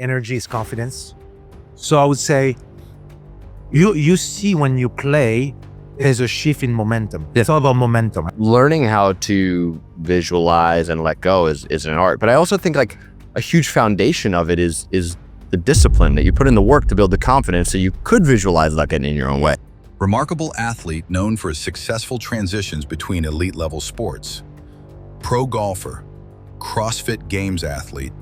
energy is confidence. So I would say you see when you play, there's a shift in momentum. It's all about momentum. Learning how to visualize and let go is an art. But I also think like a huge foundation of it is the discipline that you put in the work to build the confidence so you could visualize that getting in your own way. Remarkable athlete known for his successful transitions between elite level sports. Pro golfer, CrossFit Games athlete,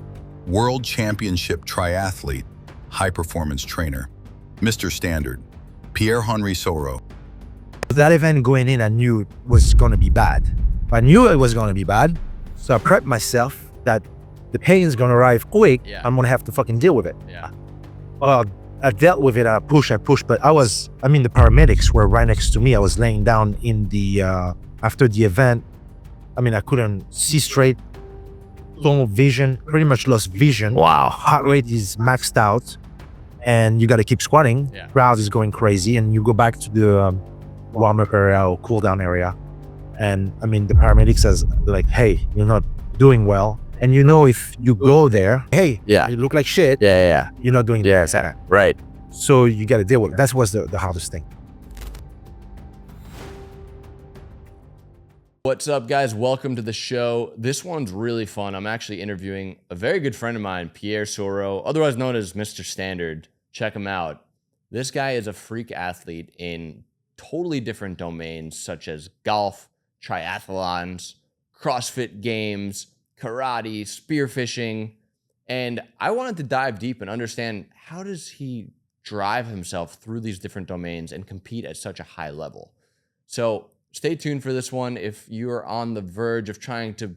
World Championship triathlete, high performance trainer. Mr. Standard, Pierre-Henri Soero. That event going in, I knew it was going to be bad. I knew it was going to be bad. So I prepped myself that the pain is going to arrive quick. Yeah. I'm going to have to fucking deal with it. Yeah. I dealt with it. I pushed, but the paramedics were right next to me. I was laying down in the, after the event. I couldn't see straight, tunnel vision, pretty much lost vision. Wow. Heart rate is maxed out and you got to keep squatting. Yeah. Crowd is going crazy and you go back to the warm-up area or cool-down area. And the paramedics says like, hey, you're not doing well. And if you go there, hey, yeah, you look like shit. Yeah. You're not doing Yeah, right. So you got to deal with it. That was the hardest thing. What's up, guys? Welcome to the show. This one's really fun. I'm actually interviewing a very good friend of mine, Pierre Soero, otherwise known as Mr. Standard. Check him out. This guy is a freak athlete in totally different domains such as golf, triathlons, CrossFit Games, karate, spearfishing, and I wanted to dive deep and understand how does he drive himself through these different domains and compete at such a high level. So stay tuned for this one. If you're on the verge of trying to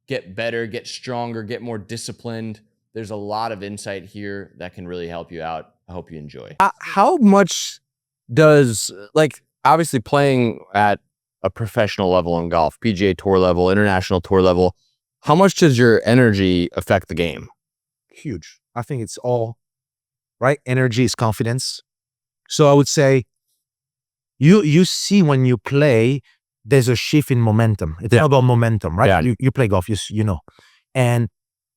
get better, get stronger, get more disciplined, there's a lot of insight here that can really help you out. I hope you enjoy. How much does, like, obviously playing at a professional level in golf, PGA Tour level, international tour level, how much does your energy affect the game? Huge. I think it's all right. Energy is confidence. So I would say you see when you play, there's a shift in momentum. It's all about momentum, right? Yeah. You play golf, you know, and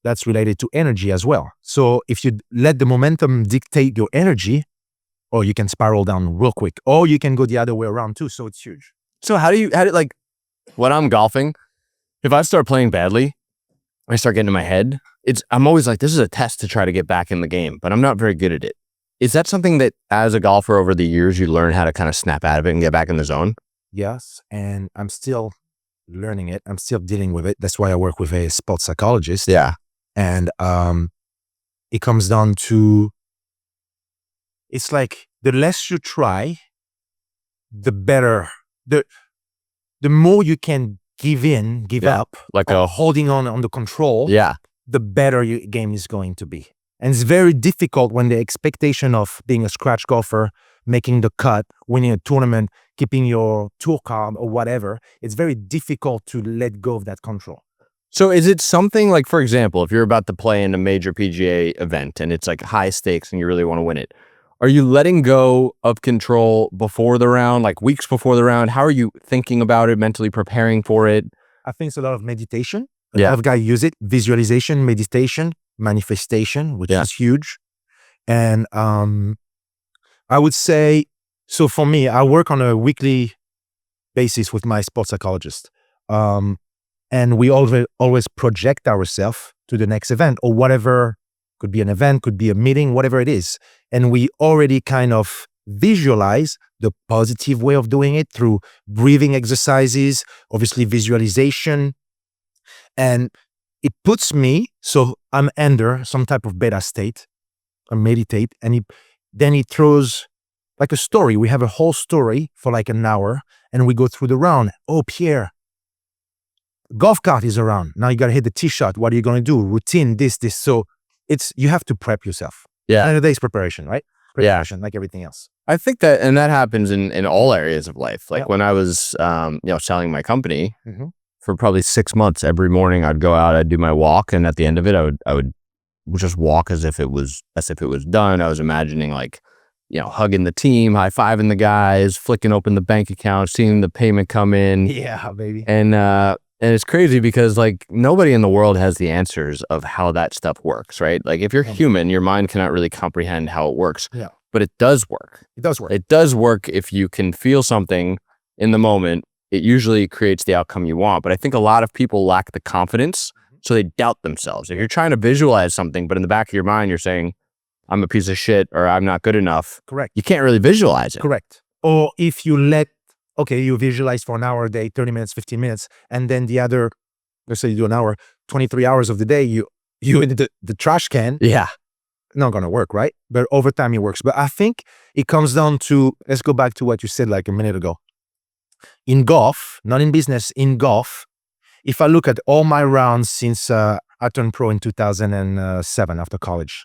that's related to energy as well. So if you let the momentum dictate your energy, or you can spiral down real quick, or you can go the other way around too. So it's huge. So how do you like, when I'm golfing, if I start playing badly, I start getting in my head, I'm always like, this is a test to try to get back in the game, but I'm not very good at it. Is that something that as a golfer over the years, you learn how to kind of snap out of it and get back in the zone? Yes. And I'm still learning it. I'm still dealing with it. That's why I work with a sports psychologist. Yeah. And it comes down to, it's like the less you try, the better, the more you can give up, like holding on the control, the better your game is going to be. And it's very difficult when the expectation of being a scratch golfer, making the cut, winning a tournament, keeping your tour card or whatever, it's very difficult to let go of that control. So is it something like, for example, if you're about to play in a major PGA event and it's like high stakes and you really want to win it, are you letting go of control before the round, like weeks before the round? How are you thinking about it, mentally preparing for it? I think it's a lot of meditation. A lot of guys use it. Visualization, meditation, manifestation, which is huge. And I would say, so for me, I work on a weekly basis with my sports psychologist. And we always project ourselves to the next event or whatever. Could be an event, could be a meeting, whatever it is. And we already kind of visualize the positive way of doing it through breathing exercises, obviously visualization. And it puts me, so I'm under some type of beta state, I meditate, and then he throws like a story. We have a whole story for like an hour and we go through the round. Oh, Pierre, golf cart is around. Now you got to hit the tee shot. What are you going to do? Routine, this. So you have to prep yourself. Yeah. And a day's preparation, right? Preparation, like everything else. I think that, and that happens in all areas of life. Like when I was, selling my company for probably 6 months, every morning I'd go out, I'd do my walk. And at the end of it, I would just walk as if it was done. I was imagining like, hugging the team, high-fiving the guys, flicking open the bank account, seeing the payment come in. Yeah, baby. And And it's crazy because like nobody in the world has the answers of how that stuff works, right? Like if you're human, your mind cannot really comprehend how it works. Yeah. But it does work. It does work. It does work if you can feel something in the moment. It usually creates the outcome you want. But I think a lot of people lack the confidence, so they doubt themselves. If you're trying to visualize something, but in the back of your mind, you're saying, I'm a piece of shit or I'm not good enough. Correct. You can't really visualize it. Correct. Or if you you visualize for an hour a day, 30 minutes, 15 minutes, and then the other, let's say you do an hour, 23 hours of the day, you in the trash can. Yeah. Not going to work, right? But over time it works. But I think it comes down to, let's go back to what you said like a minute ago. In golf, not in business, in golf, if I look at all my rounds since I turned pro in 2007 after college,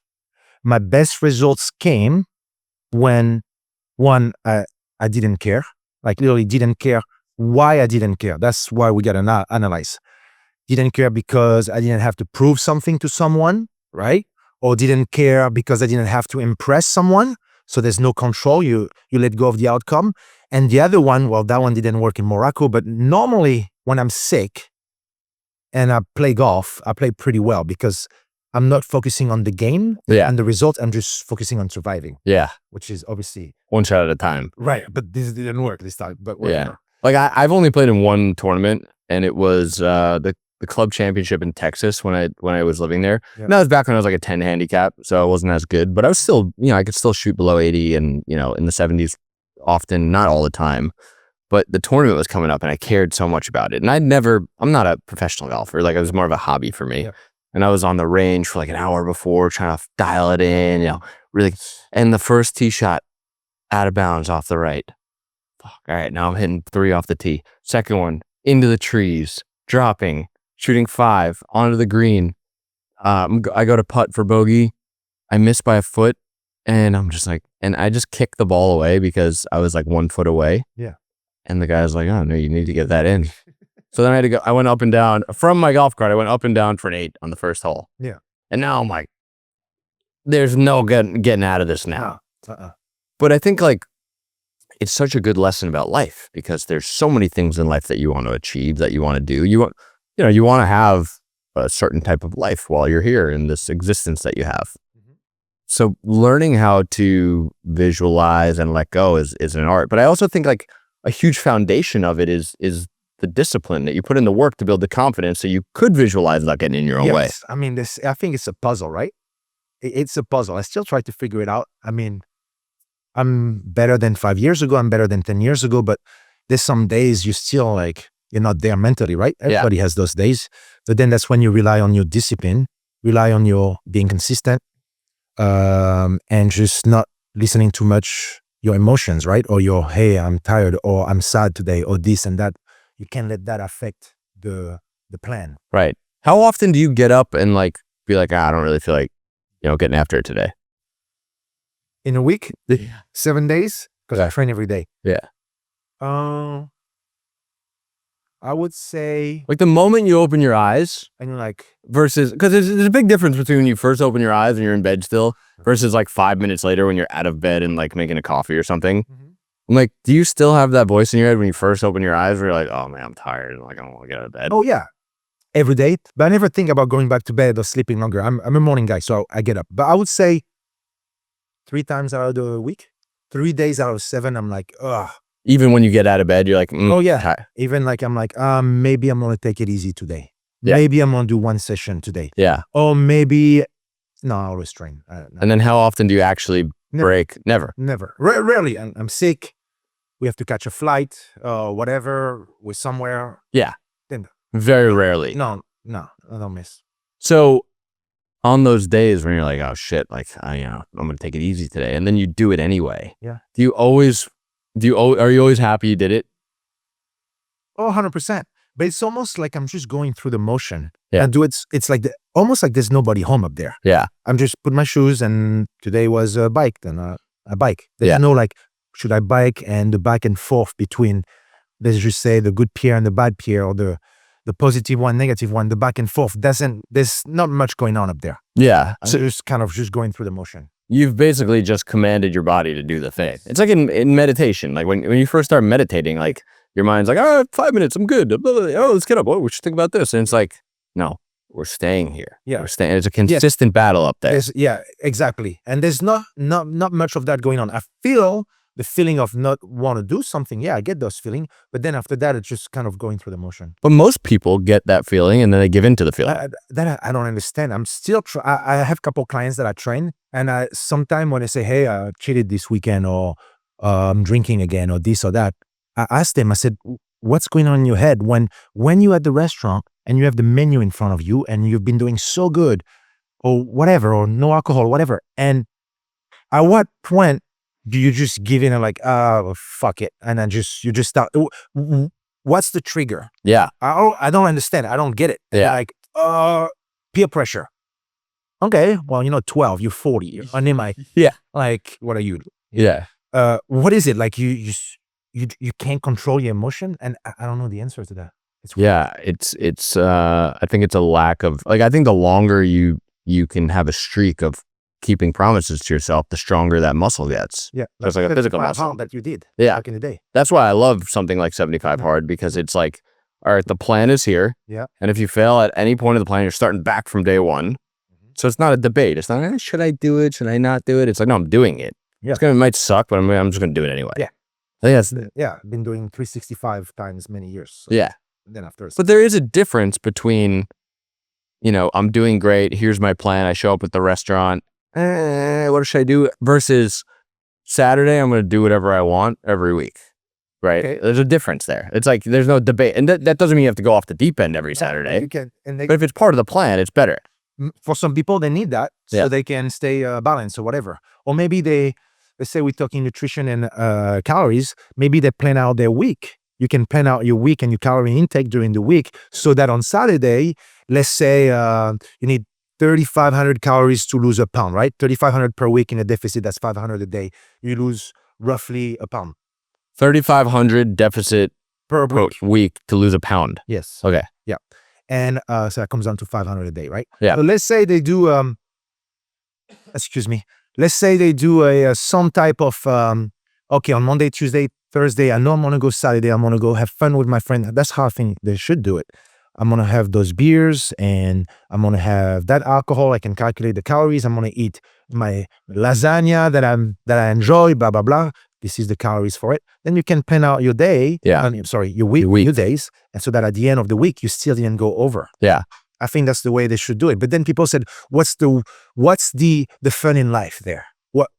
my best results came when, one, I didn't care. Like literally didn't care why I didn't care. That's why we got to analyze. Didn't care because I didn't have to prove something to someone, right? Or didn't care because I didn't have to impress someone. So there's no control. You let go of the outcome. And the other one, well, that one didn't work in Morocco. But normally when I'm sick and I play golf, I play pretty well because I'm not focusing on the game and the result. I'm just focusing on surviving. Yeah. Which is obviously one shot at a time. Right. But this didn't work this time. But whatever. Yeah. Like I've only played in one tournament, and it was the club championship in Texas when I was living there. Yeah. And that was back when I was like a 10 handicap, so I wasn't as good, but I was still, I could still shoot below 80 and, in the 70s often, not all the time. But the tournament was coming up and I cared so much about it. And I'm not a professional golfer. Like it was more of a hobby for me. Yeah. And I was on the range for like an hour before trying to dial it in, really. And the first tee shot out of bounds off the right. Fuck, all right, now I'm hitting 3 off the tee. Second one, into the trees, dropping, shooting 5, onto the green. I go to putt for bogey. I miss by a foot. And I'm just like, and I just kicked the ball away because I was like 1 foot away. Yeah. And the guy's like, oh, no, you need to get that in. So then I went up and down from my golf cart. I went up and down for an 8 on the first hole. Yeah. And now I'm like, there's no getting out of this now. But I think like it's such a good lesson about life because there's so many things in life that you want to achieve, that you want to do. You want to have a certain type of life while you're here in this existence that you have. Mm-hmm. So learning how to visualize and let go is an art. But I also think like a huge foundation of it is the discipline that you put in the work to build the confidence so you could visualize not getting in your own way. I mean, I think it's a puzzle, right? It's a puzzle. I still try to figure it out. I mean, I'm better than 5 years ago. I'm better than 10 years ago, but there's some days you still like, you're not there mentally, right? Everybody has those days. But then that's when you rely on your discipline, rely on your being consistent, and just not listening too much your emotions, right? Or your, hey, I'm tired, or I'm sad today, or this and that. You can't let that affect the plan. Right. How often do you get up and like be like, I don't really feel like, getting after it today? In a week? 7 days? Because I train every day. Yeah. I would say like the moment you open your eyes and you're like versus, because there's a big difference between when you first open your eyes and you're in bed still versus like 5 minutes later when you're out of bed and like making a coffee or something. Mm-hmm. I'm like, do you still have that voice in your head when you first open your eyes where you're like, oh man, I'm tired and like I don't want to get out of bed? Oh yeah, every day. But I never think about going back to bed or sleeping longer. I'm a morning guy, so I get up. But I would say 3 times out of the week, 3 days out of 7, I'm like, ugh. Even when you get out of bed, you're like, oh yeah. Tired. Even like, I'm like, maybe I'm going to take it easy today. Yeah. Maybe I'm going to do 1 session today. Yeah. Or maybe, no, I always train. And then how often do you actually break? Never. Rarely. I'm sick. We have to catch a flight or whatever. We're somewhere. Yeah. Then very rarely. No, I don't miss. So on those days when you're like, oh shit, like I'm going to take it easy today. And then you do it anyway. Yeah. Are you always happy you did it? Oh, 100%. But it's almost like I'm just going through the motion. Yeah. It's like almost like there's nobody home up there. Yeah. I'm just put my shoes and today was a bike, then a bike. There's no like, should I bike and the back and forth between, let's just say the good Pierre and the bad Pierre, or the positive one, negative one, the back and forth. There's not much going on up there. Yeah. So just kind of just going through the motion. You've basically just commanded your body to do the thing. It's like in meditation. Like when you first start meditating, like your mind's like, oh, 5 minutes, I'm good. Oh, let's get up. Oh, we should think about this. And it's like, no, we're staying here. Yeah. We're staying. It's a consistent battle up there. Yeah, exactly. And there's not much of that going on. I feel the feeling of not want to do something. Yeah, I get those feelings. But then after that, it's just kind of going through the motion. But most people get that feeling and then they give into the feeling. I don't understand. I'm still, I have a couple of clients that I train. And sometimes when they say, hey, I cheated this weekend, or I'm drinking again, or this or that, I asked them, I said, what's going on in your head when you're at the restaurant and you have the menu in front of you and you've been doing so good or whatever, or no alcohol, whatever. And at what point do you just give in and like, oh, fuck it. And then you just start, what's the trigger? Yeah. I don't understand. I don't get it. Yeah. Like, peer pressure. Okay. Well, 12, you're 40. You're under my, yeah. Like, what are you? Yeah. What is it? Like you can't control your emotion? And I don't know the answer to that. It's I think it's a lack of, like, I think the longer you can have a streak of keeping promises to yourself, the stronger that muscle gets. Yeah. That's like a physical muscle that you did back in the day. That's why I love something like 75 Hard, because it's like, all right, the plan is here. Yeah. And if you fail at any point of the plan, you're starting back from day one. So it's not a debate. It's not, should I do it? Should I not do it? It's like, no, I'm doing it. Yeah. It might suck, but I'm just going to do it anyway. Yeah. I've been doing 365 times many years. So. Yeah. And then after. But there is a difference between, I'm doing great. Here's my plan. I show up at the restaurant. What should I do? Versus Saturday, I'm going to do whatever I want every week. Right? Okay. There's a difference there. It's like, there's no debate. And that doesn't mean you have to go off the deep end every Saturday. You can, but if it's part of the plan, it's better. For some people, they need that so they can stay balanced or whatever. Or maybe let's say we're talking nutrition and calories, maybe they plan out their week. You can plan out your week and your calorie intake during the week so that on Saturday, let's say you need 3,500 calories to lose a pound, right? 3,500 per week in a deficit, that's 500 a day. You lose roughly a pound. 3,500 deficit per week to lose a pound. Yes. Okay. Yeah. And so that comes down to 500 a day, right? Yeah. So let's say they do, let's say they do some type of, okay, on Monday, Tuesday, Thursday, I know I'm going to go Saturday, I'm going to go have fun with my friend. That's how I think they should do it. I'm going to have those beers and I'm going to have that alcohol. I can calculate the calories. I'm going to eat my lasagna that I enjoy, blah, blah, blah. This is the calories for it. Then you can plan out your day. Yeah. Your week, your days. And so that at the end of the week, you still didn't go over. Yeah. I think that's the way they should do it. But then people said, what's the fun in life there? What?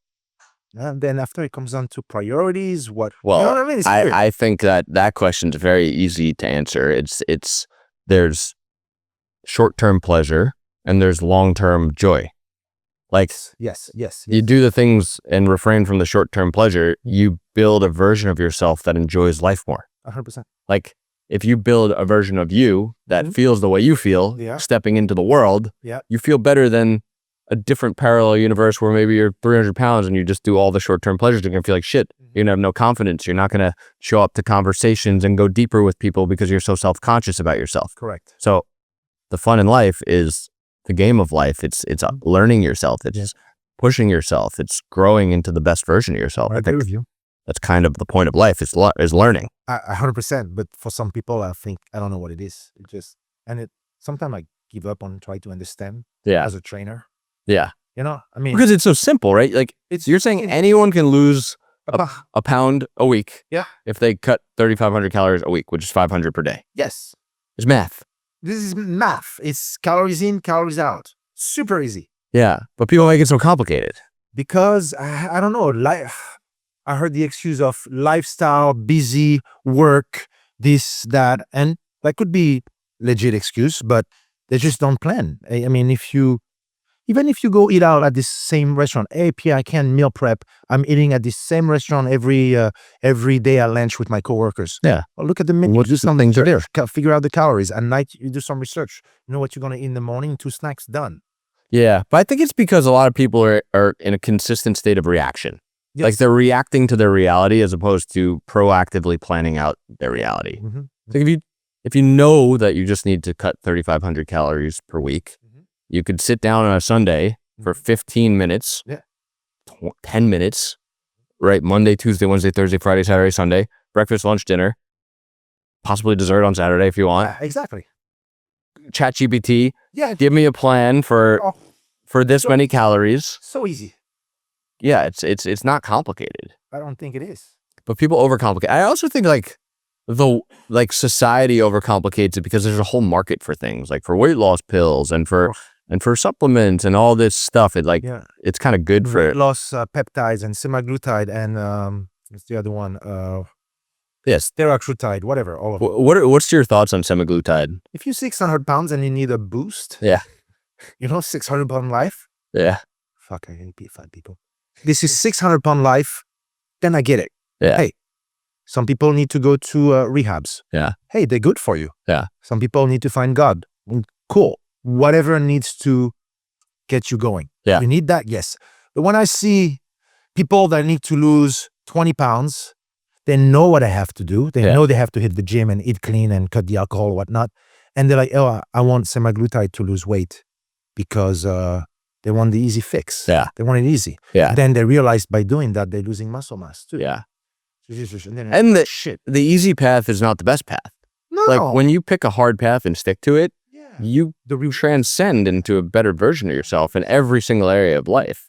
And then after it comes down to priorities, what? Well, you know what I mean? It's weird. I think that question's very easy to answer. There's short-term pleasure and there's long-term joy. Like, yes. You do the things and refrain from the short-term pleasure, you build a version of yourself that enjoys life more. 100%. Like, if you build a version of you that feels the way you feel, stepping into the world, you feel better than a different parallel universe where maybe you're 300 pounds and you just do all the short-term pleasures. You're going to feel like shit. You're going to have no confidence. You're not going to show up to conversations and go deeper with people because you're so self-conscious about yourself. Correct. So the fun in life is the game of life. It's learning yourself. It's pushing yourself. It's growing into the best version of yourself. I agree with you. That's kind of the point of life is learning. 100%. But for some people, I think, I don't know what it is. Sometimes I give up on trying to understand as a trainer. Yeah. I mean, because it's so simple, right? Like you're saying anyone can lose a pound a week. Yeah. If they cut 3,500 calories a week, which is 500 per day. Yes. It's math. This is math. It's calories in, calories out. Super easy. Yeah. But people make it so complicated. Because I don't know, I heard the excuse of lifestyle, busy, work, this, that, and that could be legit excuse, but they just don't plan. I mean, even if you go eat out at this same restaurant, hey, Pierre, I can't meal prep. I'm eating at this same restaurant every day at lunch with my coworkers. Yeah. Well, look at the menu. Do something there. Figure out the calories. At night, you do some research. You know what you're going to eat in the morning, 2 snacks, done. Yeah. But I think it's because a lot of people are in a consistent state of reaction. Yes. Like they're reacting to their reality as opposed to proactively planning out their reality. Mm-hmm. Like if you know that you just need to cut 3,500 calories per week, you could sit down on a Sunday for 15 minutes, 10 minutes, right? Monday, Tuesday, Wednesday, Thursday, Friday, Saturday, Sunday, breakfast, lunch, dinner. possibly dessert on Saturday if you want. Exactly. ChatGPT, Yeah. give me a plan for this many calories. So easy. Yeah, it's not complicated. I don't think it is. But people overcomplicate. I also think society overcomplicates it because there's a whole market for things, like for weight loss pills and for supplements and all this stuff. It's kind of good for weight loss peptides and semaglutide and what's the other one? Yes, Teraxutide, whatever. All of it. What's your thoughts on semaglutide? If you're 600 pounds and you need a boost, 600-pound life. Yeah. Fuck, I hate fat people. This is 600-pound life. Then I get it. Yeah. Hey, some people need to go to rehabs. Yeah. Hey, they're good for you. Yeah. Some people need to find God. Cool. Whatever needs to get you going. Yeah. You need that, yes. But when I see people that need to lose 20 pounds, they know what they have to do. They know they have to hit the gym and eat clean and cut the alcohol or whatnot. And they're like, oh, I want semaglutide to lose weight because they want the easy fix. Yeah. They want it easy. Yeah. And then they realize by doing that, they're losing muscle mass too. Yeah. And the easy path is not the best path. No. Like when you pick a hard path and stick to it, you transcend into a better version of yourself in every single area of life.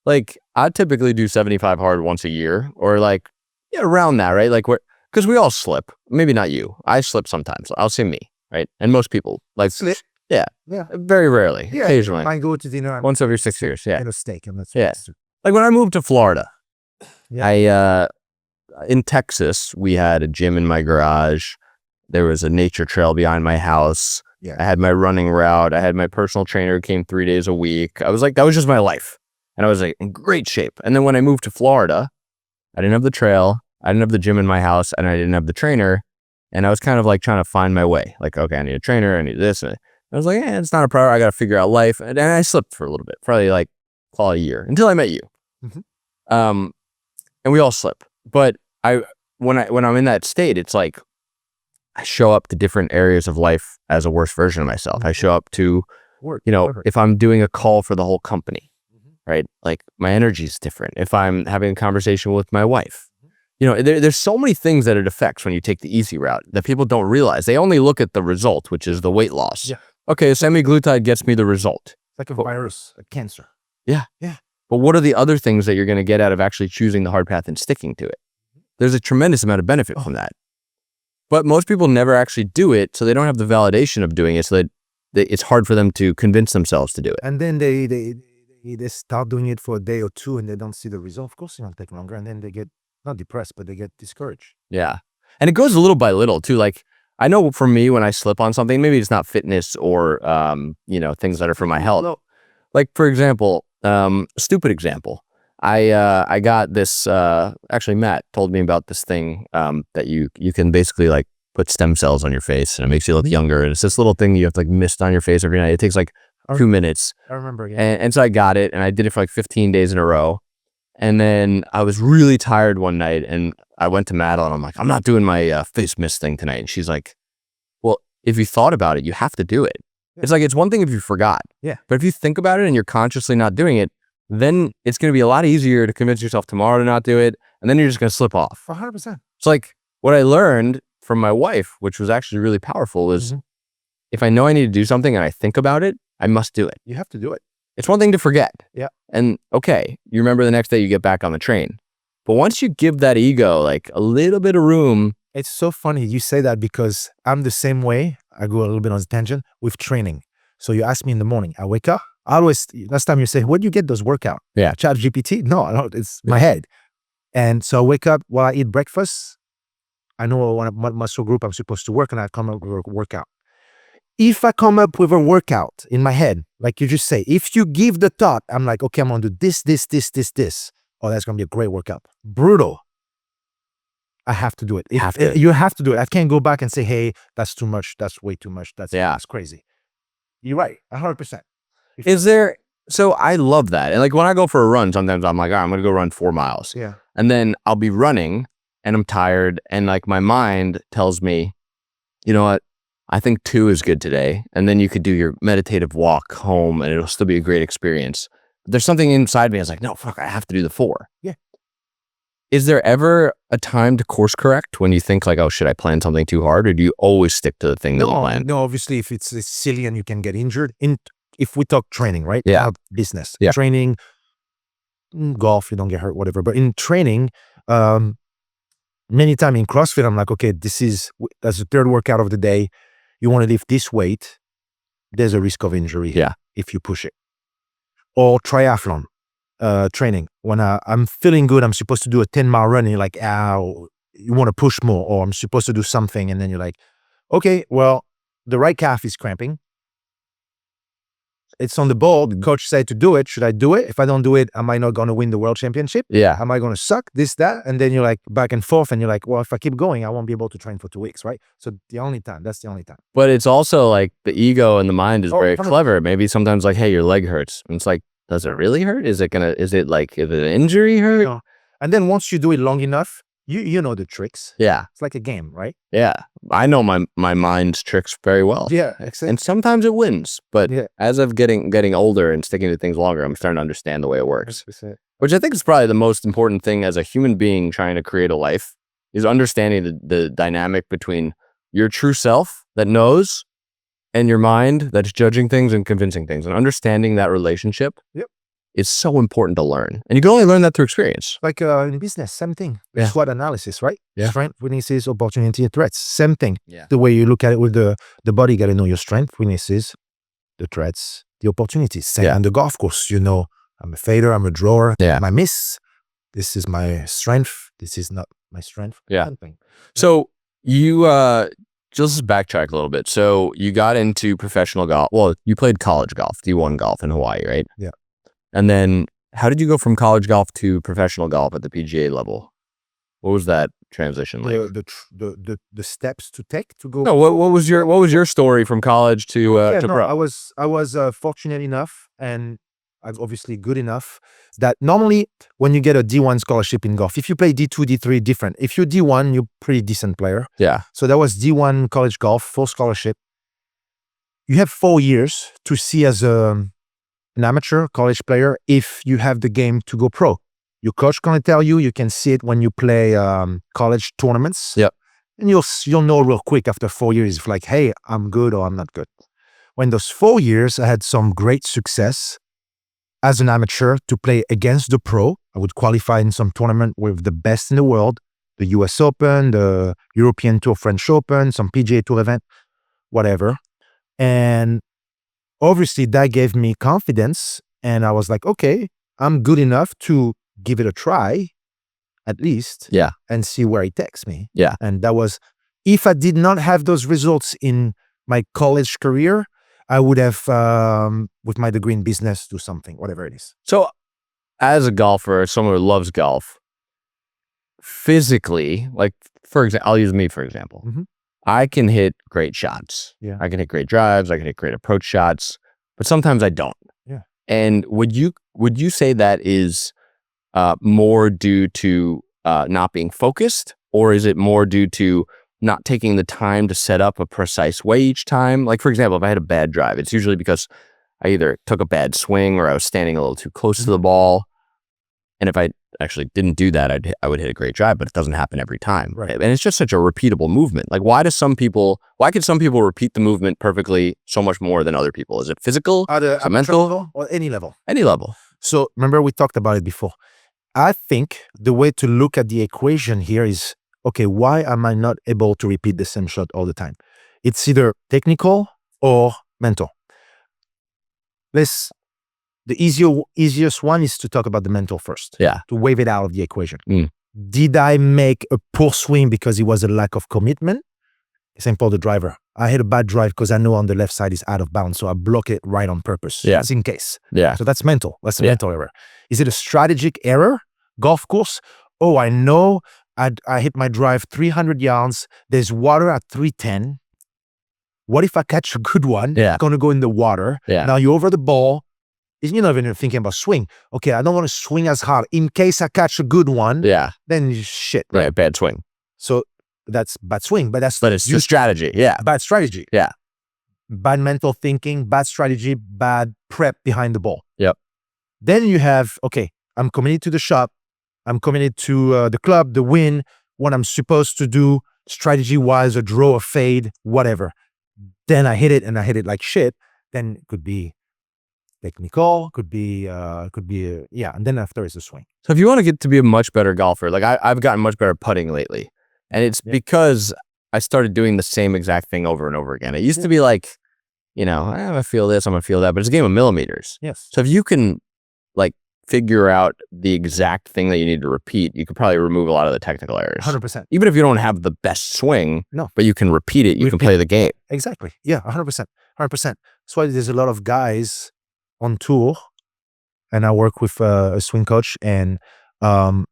Like I typically do 75 hard once a year or around that, right? Like because we all slip. Maybe not you. I slip sometimes. I'll say me, right? And most people slip. Yeah. Yeah. Very rarely. Yeah. Occasionally. I go to dinner. Once every 6 years. Yeah. Get a steak. And that's Like when I moved to Florida, Yeah. In Texas, we had a gym in my garage. There was a nature trail behind my house. Yeah. I had my running route. I had my personal trainer who came 3 days a week. I was like, that was just my life. And I was like in great shape. And then when I moved to Florida, I didn't have the trail. I didn't have the gym in my house and I didn't have the trainer. And I was kind of like trying to find my way. Like, okay, I need a trainer. I need this. And I was like, it's not a priority. I got to figure out life. And I slipped for a little bit, probably like call it a year until I met you. Mm-hmm. And we all slip. But when I'm in that state, it's like I show up to different areas of life as a worse version of myself. I show up to, Work, if I'm doing a call for the whole company, right? Like my energy is different. If I'm having a conversation with my wife, there's so many things that it affects when you take the easy route that people don't realize. They only look at the result, which is the weight loss. Yeah. Okay, semaglutide gets me the result. It's like a virus, a cancer. Yeah. Yeah. But what are the other things that you're going to get out of actually choosing the hard path and sticking to it? There's a tremendous amount of benefit from that. But most people never actually do it, so they don't have the validation of doing it, so that it's hard for them to convince themselves to do it. And then they start doing it for a day or two and they don't see the result. Of course, it's going to take longer. And then they get not depressed, but they get discouraged. Yeah. And it goes a little by little too. Like I know for me, when I slip on something, maybe it's not fitness or, things that are for my health. Like for example, stupid example. I got this, actually Matt told me about this thing, that you can basically like put stem cells on your face and it makes you look younger. And it's this little thing you have to like mist on your face every night. It takes like 2 minutes. I remember. Yeah. And so I got it and I did it for like 15 days in a row. And then I was really tired one night and I went to Madeline. I'm like, I'm not doing my face mist thing tonight. And she's like, well, if you thought about it, you have to do it. Yeah. It's like, it's one thing if you forgot. Yeah. But if you think about it and you're consciously not doing it, then it's going to be a lot easier to convince yourself tomorrow to not do it. And then you're just going to slip off. 100%. It's like what I learned from my wife, which was actually really powerful, is if I know I need to do something and I think about it, I must do it. You have to do it. It's one thing to forget. Yeah. And okay, you remember the next day you get back on the train. But once you give that ego like a little bit of room. It's so funny you say that because I'm the same way. I go a little bit on a tangent with training. So you ask me in the morning, I wake up. I always, last time you say, where do you get those workouts? Yeah. ChatGPT? No, it's my head. And so I wake up while I eat breakfast. I know what muscle group I'm supposed to work and I come up with a workout. If I come up with a workout in my head, like you just say, if you give the thought, I'm like, okay, I'm going to do this. Oh, that's going to be a great workout. Brutal. I have to do it. You have to do it. I can't go back and say, hey, that's too much. That's way too much. That's crazy. You're right. 100%. So I love that. And like when I go for a run, sometimes I'm like, all right, I'm going to go run 4 miles. Yeah. And then I'll be running and I'm tired. And like my mind tells me, you know what? I think 2 is good today. And then you could do your meditative walk home and it'll still be a great experience. But there's something inside me. I was like, no, fuck, I have to do the 4. Yeah. is there ever a time to course correct when you think like, oh, should I plan something too hard, or do you always stick to the thing that you plan? No, obviously if it's silly and you can get injured. If we talk training, right? Yeah. Not business. Yeah. Training, golf, you don't get hurt, whatever. But in training, many times in CrossFit, I'm like, okay, that's the third workout of the day. You want to lift this weight. There's a risk of injury if you push it. Or triathlon training. When I'm feeling good, I'm supposed to do a 10-mile run, and you're like, ow, you want to push more, or I'm supposed to do something, and then you're like, okay, well, the right calf is cramping. It's on the ball. The coach said to do it. Should I do it? If I don't do it, am I not going to win the world championship? Yeah. Am I going to suck? This, that? And then you're like back and forth, and you're like, well, if I keep going, I won't be able to train for 2 weeks, right? So that's the only time. But it's also like the ego and the mind is very 100%. clever. Maybe sometimes like, hey, your leg hurts. And it's like, does it really hurt? Is it an injury hurt? No. And then once you do it long enough, you know the tricks. Yeah. It's like a game, right? Yeah. I know my mind's tricks very well. Yeah, exactly. And sometimes it wins. But Yeah. as of getting older and sticking to things longer, I'm starting to understand the way it works. 100%. Which I think is probably the most important thing as a human being trying to create a life, is understanding the dynamic between your true self that knows and your mind that's judging things and convincing things. And understanding that relationship is so important to learn. And you can only learn that through experience. Like in business, same thing. Yeah. SWOT analysis, right? Yeah. Strength, weaknesses, opportunity, and threats. Same thing. Yeah. The way you look at it with the body, you got to know your strength, weaknesses, the threats, the opportunities. Same on the golf course. You know, I'm a fader, I'm a drawer. Yeah. My miss, this is my strength. This is not my strength. Yeah. Same thing. So you, just backtrack a little bit. So you got into professional golf. Well, you played college golf, D1 golf in Hawaii, right? Yeah. And then how did you go from college golf to professional golf at the PGA level? What was that transition like? The steps to take to go. No, what was your story from college to pro? I was fortunate enough, and I'm obviously good enough, that normally when you get a D1 scholarship in golf, if you play D2, D3, different. If you're D1, you're pretty decent player. Yeah. So that was D1 college golf, full scholarship. You have 4 years to see as an amateur college player if you have the game to go pro. Your coach gonna tell you. You can see it when you play college tournaments. Yep. And you'll know real quick after 4 years if like, hey, I'm good or I'm not good. When those 4 years, I had some great success as an amateur to play against the pro. I would qualify in some tournament with the best in the world, the US Open, the European Tour, French Open, some PGA Tour event, whatever. And obviously that gave me confidence. And I was like, okay, I'm good enough to give it a try, at least. Yeah. And see where it takes me. Yeah. And that was, if I did not have those results in my college career, I would have, with my degree in business, do something, whatever it is. So as a golfer, someone who loves golf, physically, like for example, I'll use me for example. Mm-hmm. I can hit great shots. Yeah. I can hit great drives. I can hit great approach shots, but sometimes I don't. Yeah. And would you say that is more due to not being focused, or is it more due to not taking the time to set up a precise way each time? Like, for example, if I had a bad drive, it's usually because I either took a bad swing or I was standing a little too close to the ball. And if I actually didn't do that, I would hit a great drive, but it doesnn't happen every time. Right. And it's just such a repeatable movement. Like, why could some people repeat the movement perfectly so much more than other people? Is it physical? At Is it mental? level or any level? Any level. So remember we talked about it before. I think the way to look at the equation here is, okay, why am I not able to repeat the same shot all the time? It's either technical or mental. The easiest one is to talk about the mental first. Yeah. To wave it out of the equation. Mm. Did I make a poor swing because it was a lack of commitment? Same for the driver. I hit a bad drive because I know on the left side is out of bounds, so I block it right on purpose. Yeah. Just in case. Yeah. So that's mental. That's a mental error. Is it a strategic error? Golf course? Oh, I know I hit my drive 300 yards. There's water at 310. What if I catch a good one? Yeah. It's going to go in the water. Yeah. Now you're over the ball. You're not even thinking about swing. Okay, I don't want to swing as hard. In case I catch a good one, Yeah. then shit. Right. Bad swing. So that's bad swing, but it's just strategy. Yeah. bad strategy. Yeah. Bad mental thinking, bad strategy, bad prep behind the ball. Yep. Then you have, okay, I'm committed to the shot. I'm committed to the club, the win, what I'm supposed to do, strategy-wise, a draw, a fade, whatever. Then I hit it, and I hit it like shit. Then it could be technical, could be, and then after is a swing. So if you want to get to be a much better golfer, like I've gotten much better putting lately, and it's because I started doing the same exact thing over and over again. It used to be like, I'm gonna feel this, I'm gonna feel that, but it's a game of millimeters. Yes. So if you can like figure out the exact thing that you need to repeat, you could probably remove a lot of the technical errors. 100%. Even if you don't have the best swing, No. but you can repeat it, you can play the game. Exactly. Yeah, 100%. 100%. That's why there's a lot of guys on tour, and I work with a swing coach, and a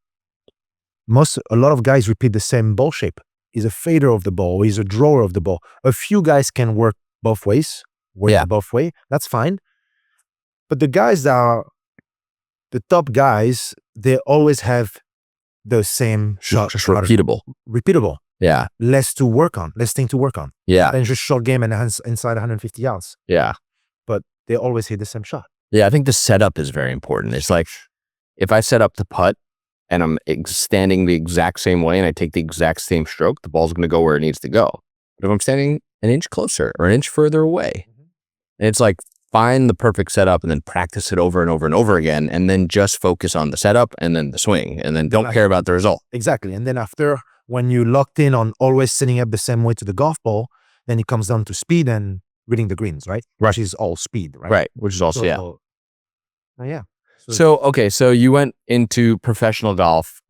lot of guys repeat the same ball shape. He's a fader of the ball, he's a drawer of the ball. A few guys can work both ways, both way. That's fine. But the guys that are the top guys, they always have the same shot. Just repeatable. Repeatable. Yeah. Less thing to work on. Yeah. And just short game and inside 150 yards. Yeah. But they always hit the same shot. Yeah, I think the setup is very important. It's like, if I set up the putt and I'm standing the exact same way and I take the exact same stroke, the ball's going to go where it needs to go. But if I'm standing an inch closer or an inch further away, and it's like, find the perfect setup and then practice it over and over and over again, and then just focus on the setup and then the swing, and then don't care about the result. Exactly. And then after, when you locked in on always setting up the same way to the golf ball, then it comes down to speed and reading the greens, right? Which is all speed, right? Right. Which is also, yeah. So you went into professional golf.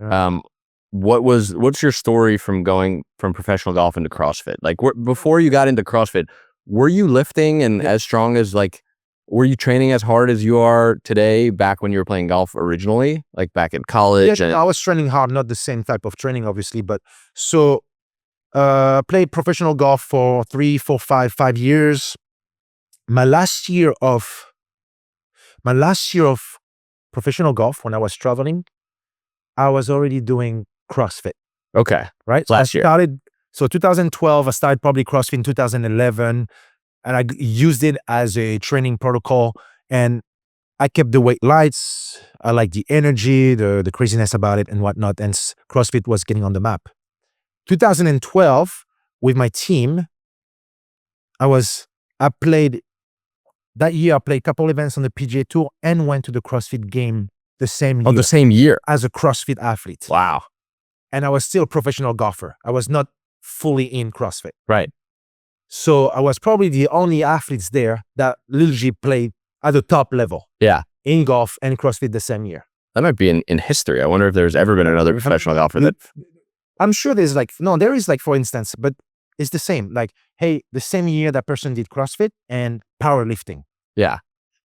What's your story from going from professional golf into CrossFit? Like before you got into CrossFit, were you lifting and as strong as were you training as hard as you are today back when you were playing golf originally, like back in college? Yeah, I was training hard, not the same type of training, obviously, but so played professional golf for 3, 4, 5 years. My last year of professional golf, when I was traveling, I was already doing CrossFit. Okay. Right? Last year. 2012, I started probably CrossFit in 2011, and I used it as a training protocol, and I kept the weight lights. I like the energy, the craziness about it and whatnot, and CrossFit was getting on the map. 2012, with my team, that year I played a couple events on the PGA Tour and went to the CrossFit game the same year. Oh, the same year? As a CrossFit athlete. Wow. And I was still a professional golfer. I was not fully in CrossFit. Right. So I was probably the only athletes there that literally played at the top level. Yeah. In golf and CrossFit the same year. That might be in history. I wonder if there's ever been another professional golfer that... I'm sure there's there is for instance, but it's the same. Hey, the same year that person did CrossFit and powerlifting. Yeah.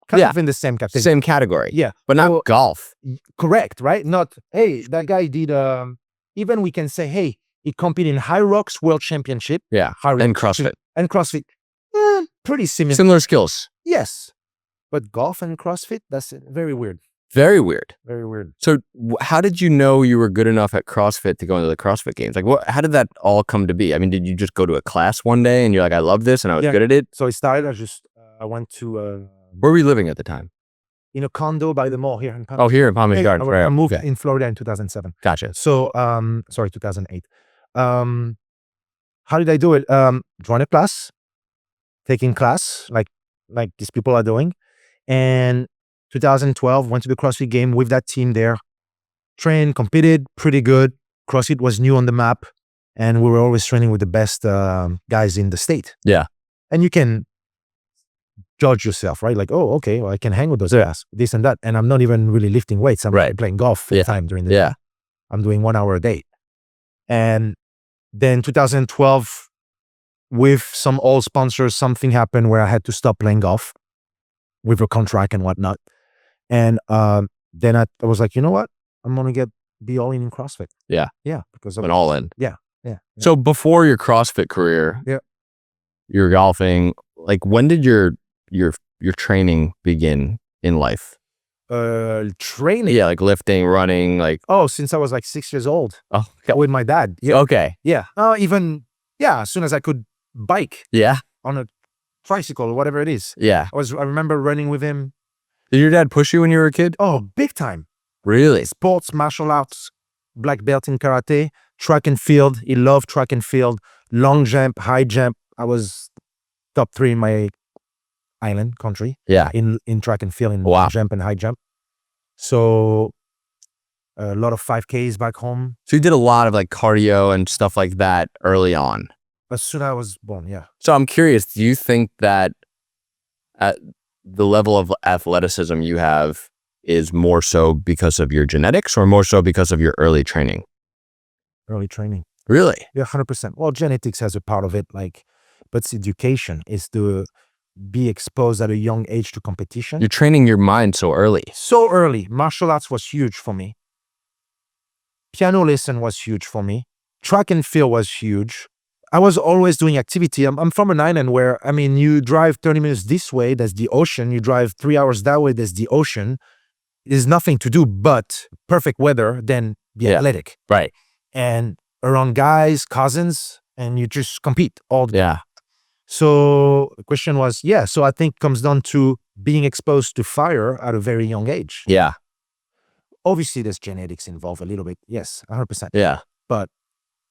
Kind of in the same category. Same category. Yeah. But not golf. Correct, right? Not, hey, that guy did, even we can say, hey, he competed in High Rocks World Championship. Yeah. And CrossFit. And CrossFit. Pretty similar. Similar skills. Yes. But golf and CrossFit, that's very weird. Very weird. Very weird. So how did you know you were good enough at CrossFit to go into the CrossFit games? How did that all come to be? I mean, did you just go to a class one day and you're like, I love this and I was good at it? So it started, I went to... where were you living at the time? In a condo by the mall here in Palm. Oh, here in Palm Beach Gardens. I moved in Florida in 2007. Gotcha. So, 2008. How did I do it? Join a class, taking class like these people are doing. And 2012, went to the CrossFit game with that team there. Trained, competed, pretty good. CrossFit was new on the map. And we were always training with the best guys in the state. Yeah. And you can judge yourself, right? Like, oh, okay, well, I can hang with those guys, this and that. And I'm not even really lifting weights. I'm playing golf full time during the day. I'm doing 1 hour a day. And then 2012, with some old sponsors, something happened where I had to stop playing golf with a contract and whatnot. And then I was like, you know what? I'm going to be all in CrossFit. Yeah. Yeah. Because I'm all in. Yeah. So before your CrossFit career, you're golfing. Like, when did your training begin in life? Training? Yeah, like lifting, running, like... Oh, since I was 6 years old. Oh, with my dad. Yeah. Okay. Yeah. As soon as I could bike. Yeah. On a tricycle or whatever it is. Yeah. I remember running with him. Did your dad push you when you were a kid? Oh, big time. Really? Sports, martial arts, black belt in karate, track and field. He loved track and field, long jump, high jump. I was top 3 in my island country. Yeah. In track and field, in Wow. jump and high jump. So a lot of 5Ks back home. So you did a lot of like cardio and stuff like that early on. As soon as I was born, yeah. So I'm curious, do you think that at the level of athleticism you have is more so because of your genetics or more so because of your early training? Early training. Really? Yeah, 100%. Well, genetics has a part of it, like, but it's education is to be exposed at a young age to competition. You're training your mind so early. So early. Martial arts was huge for me. Piano lesson was huge for me. Track and field was huge. I was always doing activity. I'm from an island where, I mean, you drive 30 minutes this way, that's the ocean. You drive 3 hours that way, there's the ocean. There's nothing to do but perfect weather, then be athletic. Right. And around guys, cousins, and you just compete all the time. Yeah. So the question was, so I think it comes down to being exposed to fire at a very young age. Yeah. Obviously, there's genetics involved a little bit. Yes, 100%. Yeah. But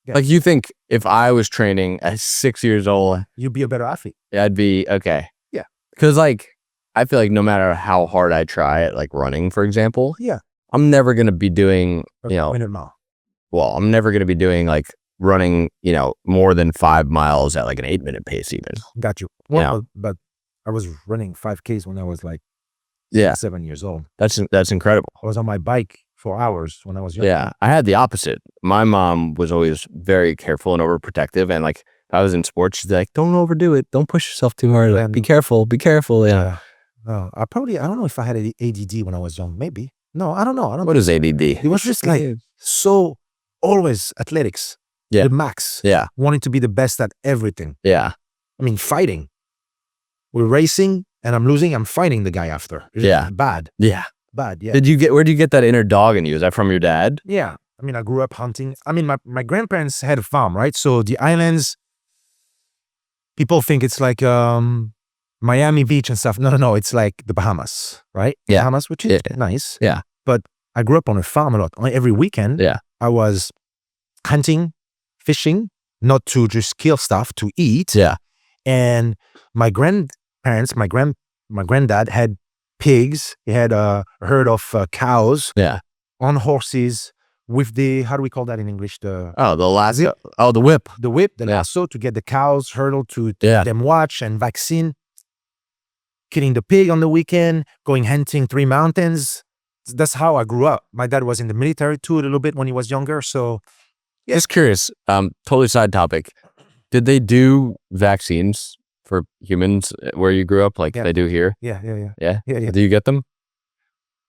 like, you think if I was training at 6 years old, you'd be a better athlete. I'd be okay. Yeah. Because like, I feel like no matter how hard I try at like running, for example, Yeah. I'm never going to be doing, you know, 100 mile. well, I'm never going to be doing like running, you know, more than 5 miles at like an 8-minute pace even. Got you. Well, but I was running 5Ks when I was like 7 years old. That's incredible. I was on my bike for hours when I was young. Yeah. I had the opposite. My mom was always very careful and overprotective. And like, if I was in sports, she's like, don't overdo it. Don't push yourself too hard. Like, be careful. Be careful. Yeah. No, I don't know if I had ADD when I was young. Maybe. No, I don't know. What is ADD? It was just like so always athletics. Yeah. The max. Yeah. Wanting to be the best at everything. Yeah. I mean, fighting. We're racing and I'm losing. I'm fighting the guy after. It's Yeah. Bad. Yeah. Bad. Yeah. Where did you get that inner dog in you? Is that from your dad? Yeah. I mean, I grew up hunting. I mean, my grandparents had a farm, right? So the islands, people think it's like Miami Beach and stuff. No. It's like the Bahamas, right? Yeah. Bahamas, which is nice. Yeah. But I grew up on a farm a lot. Every weekend, I was hunting, fishing, not to just kill stuff, to eat. Yeah. And my grandparents, my granddad had pigs. He had a herd of cows. Yeah. On horses with the, how do we call that in English? The lasso. Oh, the whip. The whip, the lasso to get the cows hurdled to them watch and vaccine. Killing the pig on the weekend, going hunting 3 mountains. That's how I grew up. My dad was in the military too a little bit when he was younger. So just curious, totally side topic. Did they do vaccines for humans where you grew up like they do here? Yeah. Do you get them?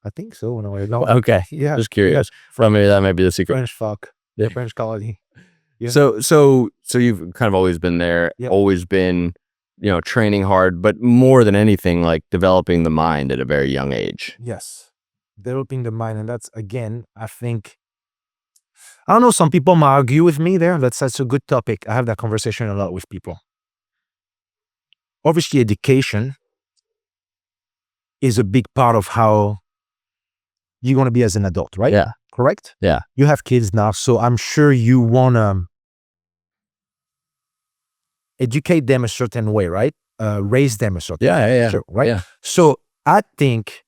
I think so. When I was young. Okay. Yeah. Just curious. From maybe that might be the secret. French fuck. Yeah. French colony. Yeah. So you've kind of always been there, always been, you know, training hard, but more than anything, like developing the mind at a very young age. Yes. Developing the mind. And that's, again, I think, I don't know, some people might argue with me there. That's a good topic. I have that conversation a lot with people. Obviously, education is a big part of how you're going to be as an adult, right? Yeah. Correct? Yeah. You have kids now, so I'm sure you want to educate them a certain way, right? Raise them a certain way. Yeah. Sure, right? Yeah. So I think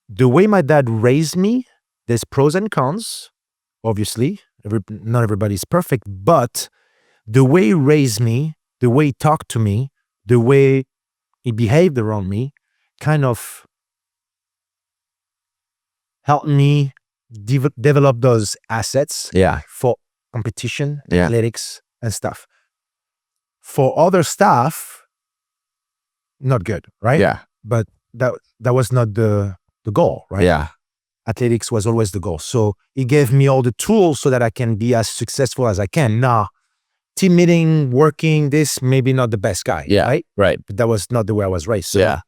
the way my dad raised me, there's pros and cons, obviously. Not everybody's perfect, but the way he raised me, the way he talked to me, the way he behaved around me, kind of helped me develop those assets for competition, athletics, and stuff. For other stuff, not good, right? Yeah. But that was not the goal, right? Yeah. Athletics was always the goal. So he gave me all the tools so that I can be as successful as I can. Now, team meeting, working, this, maybe not the best guy. Yeah. Right. But that was not the way I was raised. So yeah.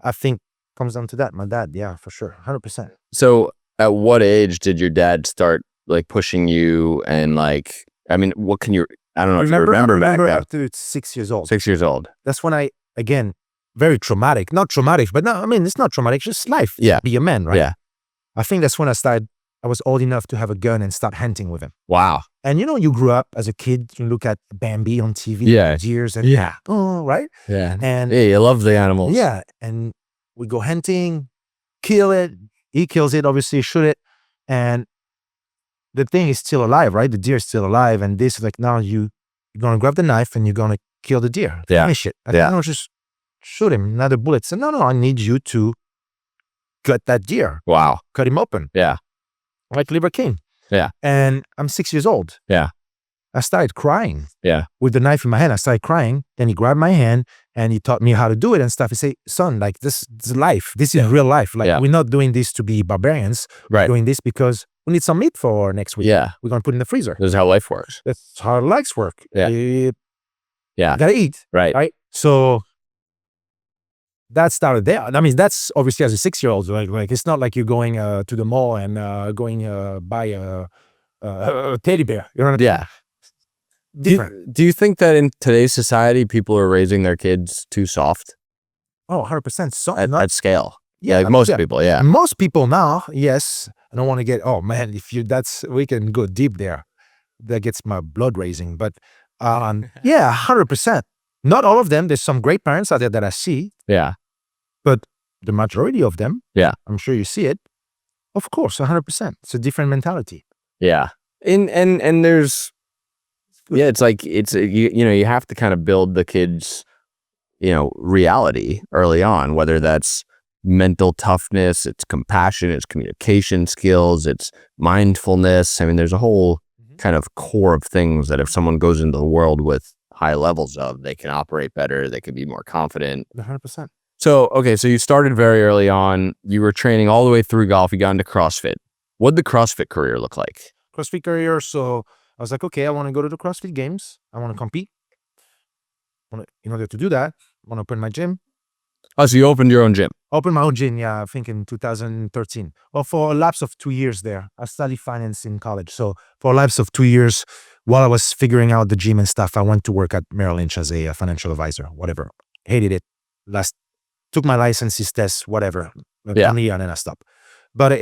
I think it comes down to that. My dad, yeah, for sure. 100%. So at what age did your dad start like pushing you and like, I mean, what can you, I don't know if you remember back then. After 6 years old. 6 years old. That's when I, again, very traumatic. Not traumatic, but no, I mean, it's not traumatic, just life. Yeah. Be a man, right? Yeah. I think that's when I was old enough to have a gun and start hunting with him. Wow. And you grew up as a kid, you look at Bambi on TV, Yeah. deers, and right? Yeah. And yeah, you love the animals. yeah, and we go hunting, kill it. He kills it, obviously, shoot it, and the thing is still alive, right? The deer is still alive, and this is like, now you're gonna grab the knife and you're gonna kill the deer. Yeah. Finish it. Just shoot him. Another bullet. So no, I need you to gut that deer. Wow. Cut him open. Yeah. Like Liver King. Yeah. And I'm 6 years old. Yeah. I started crying. Yeah. With the knife in my hand, I started crying. Then he grabbed my hand and he taught me how to do it and stuff. He said, son, like this is life. This is real life. Like we're not doing this to be barbarians. Right. We're doing this because we need some meat for next week. Yeah. We're going to put it in the freezer. This is how life works. That's how life works. Yeah. You Yeah. gotta eat. Right. So that started there. I mean, that's obviously as a 6-year-old. Like it's not like you're going to the mall and going buy a teddy bear. You know what I mean? Yeah. Different. Do you think that in today's society, people are raising their kids too soft? Oh, 100%. So At scale. Yeah, like most yeah. people. Yeah. Most people now, yes. I don't want to get, oh man, we can go deep there. That gets my blood raising. But yeah, 100%. Not all of them. There's some great parents out there that I see. Yeah. But the majority of them, yeah, I'm sure you see it. Of course, 100%. It's a different mentality. Yeah. And there's, yeah, it's like, you have to kind of build the kids, reality early on, whether that's mental toughness, it's compassion, it's communication skills, it's mindfulness. I mean, there's a whole kind of core of things that if someone goes into the world with high levels of, they can operate better, they can be more confident. 100%. So, okay, so you started very early on, you were training all the way through golf, you got into CrossFit. What did the CrossFit career look like? CrossFit career, so I was like, okay, I want to go to the CrossFit Games. I want to compete. In order to do that, I want to open my gym. Oh, so you opened your own gym? Open my own gym, yeah, I think in 2013. Well, for a lapse of 2 years there. I studied finance in college. So for a lapse of 2 years, while I was figuring out the gym and stuff, I went to work at Merrill Lynch as a financial advisor, whatever. Hated it. Took my licenses test, whatever. Yeah. And then I stopped. But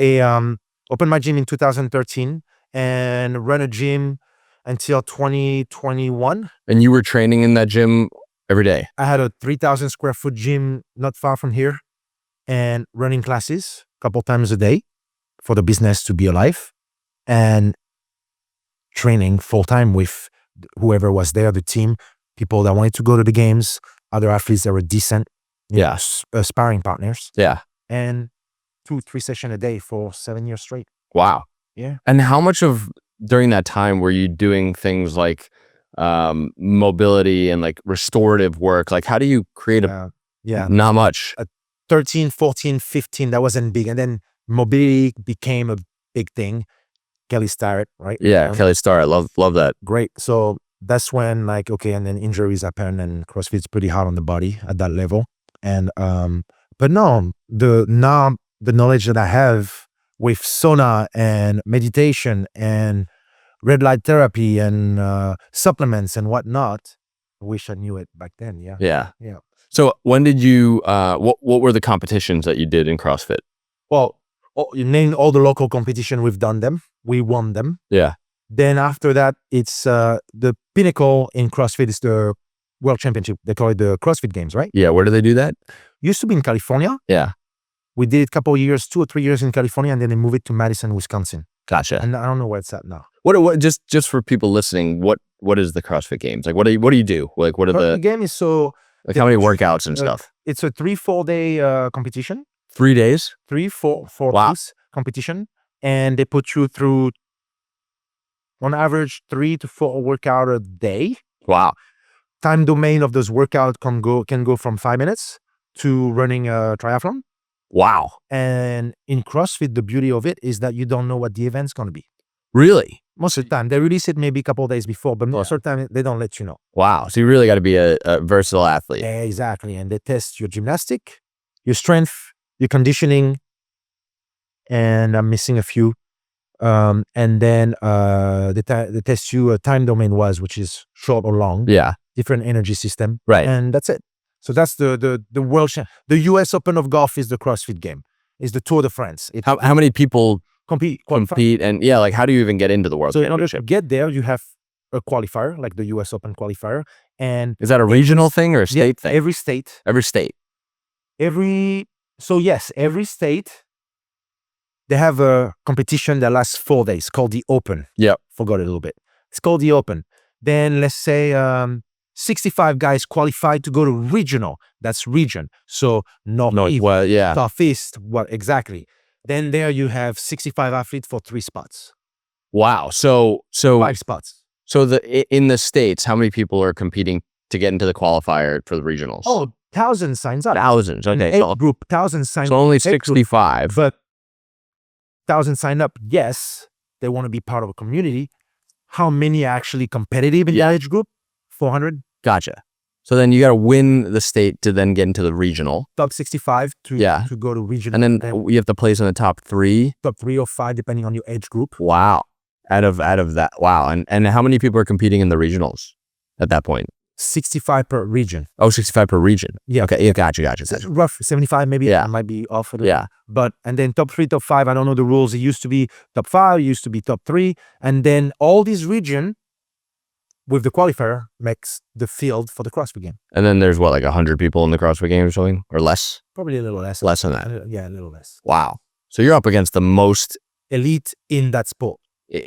opened my gym in 2013 and ran a gym until 2021. And you were training in that gym every day? I had a 3,000 square foot gym not far from here and running classes a couple times a day for the business to be alive and training full time with whoever was there, the team, people that wanted to go to the games, other athletes that were decent, sparring partners. Yeah. And 2-3 sessions a day for 7 years straight. Wow. Yeah. And how much of during that time were you doing things like mobility and like restorative work? Like how do you create not much? 13, 14, 15, that wasn't big. And then mobility became a big thing. Kelly Starrett, right? Yeah, Kelly Starrett. Love that. Great. So that's when and then injuries happen and CrossFit's pretty hard on the body at that level. And but no, the knowledge that I have with sauna and meditation and red light therapy and supplements and whatnot, I wish I knew it back then. Yeah. Yeah. Yeah. So when did you what were the competitions that you did in CrossFit? Well, you name all the local competition, we've done them. We won them. Yeah. Then after that, it's the pinnacle in CrossFit is the World Championship. They call it the CrossFit Games, right? Yeah. Where do they do that? Used to be in California. Yeah. We did it a couple of years, 2 or 3 years in California, and then they moved it to Madison, Wisconsin. Gotcha. And I don't know where it's at now. What just for people listening, what is the CrossFit Games? Like what do you do? Like what are The game is how many workouts and stuff? It's a 3-4 day competition. 3 days? 3-4 Wow. days competition. And they put you through, on average, 3 to 4 workout a day. Wow. Time domain of those workouts can go from 5 minutes to running a triathlon. Wow. And in CrossFit, the beauty of it is that you don't know what the event's going to be. Really? Most of the time. They release it maybe a couple of days before, but most of the time, they don't let you know. Wow. So you really got to be a versatile athlete. Yeah, exactly. And they test your gymnastic, your strength, your conditioning, and I'm missing a few. And then they test you time domain-wise, which is short or long. Yeah. Different energy system. Right. And that's it. So that's the world. The U.S. Open of golf is the CrossFit game. Is the Tour de France. How many people compete, and like how do you even get into the World So in order to Championship? get there, you have a qualifier, like the U.S. Open qualifier, and Is that a regional thing or a state thing? Every state. Every state. So yes, every state, they have a competition that lasts 4 days called the Open. Yep. Forgot it a little bit. It's called the Open. Then let's say 65 guys qualified to go to regional. That's region. So northeast, well, yeah. southeast, what exactly? Then there you have 65 athletes for 3 spots. Wow. So 5 spots. So in the States, how many people are competing to get into the qualifier for the regionals? Oh, 1,000 signs up. Thousands. Okay. So group 1,000 signs So up. only 65. But 1,000 sign up. Yes, they want to be part of a community. How many are actually competitive in the age group? 400. Gotcha. So then you got to win the state to then get into the regional. Top 65 to go to regional. And then you have to place in the top 3. Top 3 or 5, depending on your age group. Wow. Out of that. Wow. And how many people are competing in the regionals at that point? 65 per region. Oh, 65 per region. Yeah. Okay. Yeah, gotcha. That's rough. 75 maybe. Yeah. I might be off a little. Yeah. But, and then top 3, top 5, I don't know the rules. It used to be top 5, it used to be top 3. And then all these region with the qualifier makes the field for the CrossFit game. And then there's what, like 100 people in the CrossFit game or something? Or less? Probably a little less. Less than that. Yeah, a little less. Wow. So you're up against the most elite in that sport.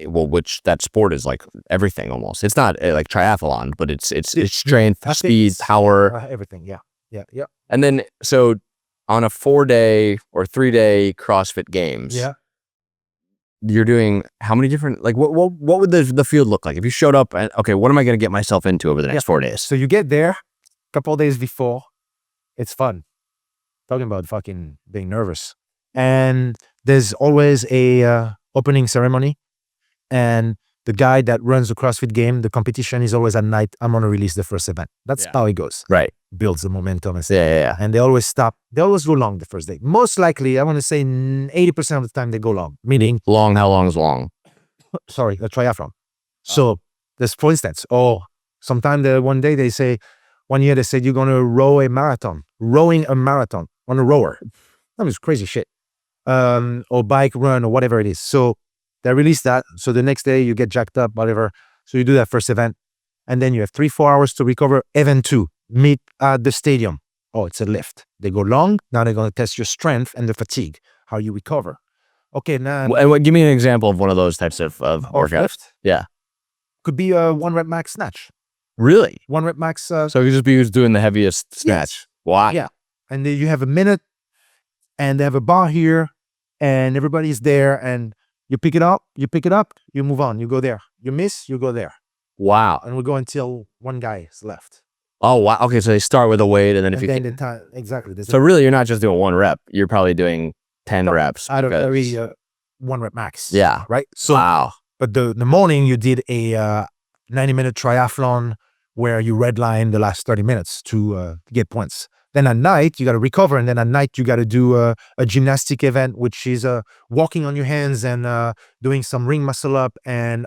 Well, which that sport is like everything almost. It's not like triathlon, but it's strength, speed, power, everything. Yeah. And then so on a 4-day or 3-day CrossFit Games, you're doing how many different, like what would the field look like if you showed up and okay, what am I going to get myself into over the next 4 days? So you get there a couple of days before. It's fun. Talking about fucking being nervous, and there's always a opening ceremony. And the guy that runs the CrossFit game, the competition is always at night. I'm going to release the first event. That's how it goes. Right. Builds the momentum. And Yeah. And they always stop. They always go long the first day. Most likely, I want to say 80% of the time they go long. Meaning. Long, how long is long? Sorry, a triathlon. So there's, for instance, sometime one day they say, one year they said, you're going to rowing a marathon on a rower. That was crazy shit. Or bike run or whatever it is. So they release that. So the next day you get jacked up, whatever. So you do that first event. And then you have 3-4 hours to recover. Event 2, meet at the stadium. Oh, it's a lift. They go long. Now they're going to test your strength and the fatigue, how you recover. Okay, now. And give me an example of one of those types of workouts. Lift? Yeah. Could be a 1 rep max snatch. Really? 1 rep max. So you just be doing the heaviest snatch. Yes. Wow. Yeah. And then you have a minute and they have a bar here and everybody's there and you pick it up, you move on, you go there. You miss, you go there. Wow. And we go until one guy is left. Oh, wow. Okay, so they start with a weight and then exactly. So really you're not just doing 1 rep. You're probably doing 10 reps. Out of every 1 rep max. Yeah. Right? So, wow. But the morning you did a 90-minute triathlon where you redline the last 30 minutes to get points. Then at night, you got to recover. And then at night, you got to do a gymnastic event, which is walking on your hands and doing some ring muscle up and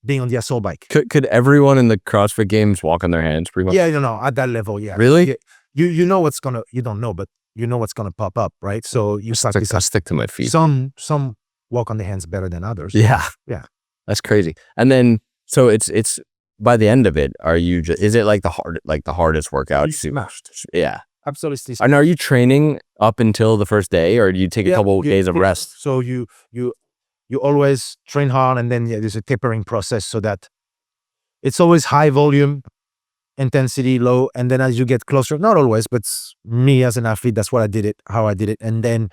being on the assault bike. Could everyone in the CrossFit Games walk on their hands pretty much? Yeah, at that level, yeah. Really? Yeah. You know what's going to, you don't know, but you know what's going to pop up, right? So you I stick to my feet. Some walk on the hands better than others. Yeah. Yeah. That's crazy. And then, so it's by the end of it, is it like the hardest workout? Smashed. Yeah. Absolutely. And are you training up until the first day or do you take a couple days of rest? So you always train hard and then there's a tapering process so that it's always high volume, intensity, low. And then as you get closer, not always, but me as an athlete, that's how I did it. And then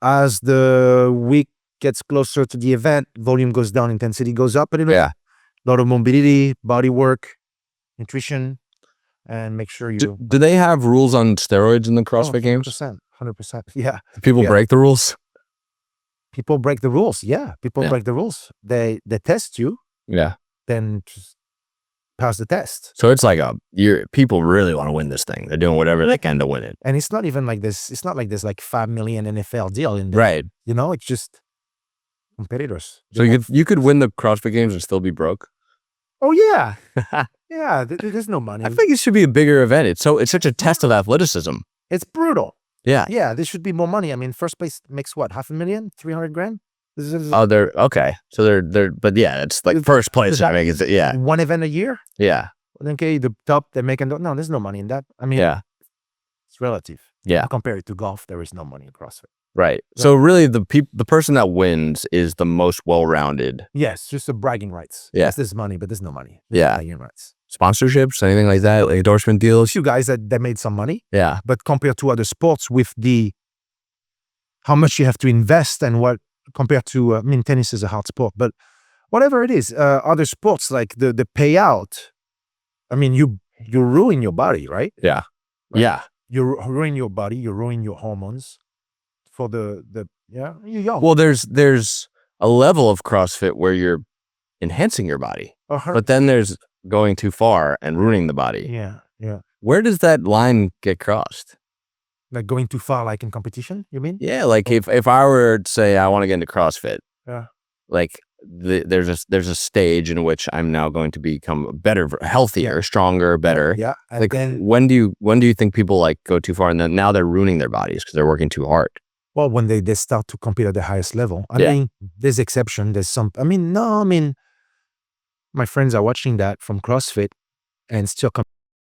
as the week gets closer to the event, volume goes down, intensity goes up a little bit. Yeah. A lot of mobility, body work, nutrition, and make sure you... Do they have rules on steroids in the CrossFit Games? 100%. Yeah. Do people break the rules? People break the rules. Yeah. People break the rules. They test you. Yeah. Then just pass the test. So it's like people really want to win this thing. They're doing whatever they can to win it. And it's not even like this. It's not like there's like 5 million NFL deal in there. Right. It's just competitors. So you could win the CrossFit Games and still be broke? Oh, yeah. Yeah, there's no money. I think it should be a bigger event. It's such a test of athleticism. It's brutal. Yeah. Yeah, there should be more money. I mean, first place makes what, $500,000, 300 grand? Oh, they're okay. So they're, but yeah, it's like first place. I mean, yeah, one event a year. Yeah. Okay, the top they're making. No, there's no money in that. I mean, Yeah. It's relative. Yeah. Compare it to golf, there is no money in CrossFit. Right. So really, the person that wins is the most well-rounded. Yes, just the bragging rights. Yeah. Yes, there's money, but there's no money. There's Yeah. bragging rights. Sponsorships, anything like that, like endorsement deals. Few guys that made some money. Yeah. But compared to other sports, with how much you have to invest and what compared to, I mean, tennis is a hard sport, but whatever it is, other sports like the payout. I mean, you ruin your body, right? Yeah. Right. Yeah. You ruin your body. You ruin your hormones for you're young. Well, there's a level of CrossFit where you're enhancing your body, but then there's going too far and ruining the body. Yeah. Where does that line get crossed? Like going too far, like in competition, you mean? Yeah, like if I were to say I want to get into CrossFit, Yeah. like there's a stage in which I'm now going to become better, healthier, stronger, better. Yeah. And Like then, when do you think people like go too far and then now they're ruining their bodies because they're working too hard? well, when they start to compete at the highest level. I Yeah. mean, there's exception. There's some. I mean, my friends are watching that from CrossFit and still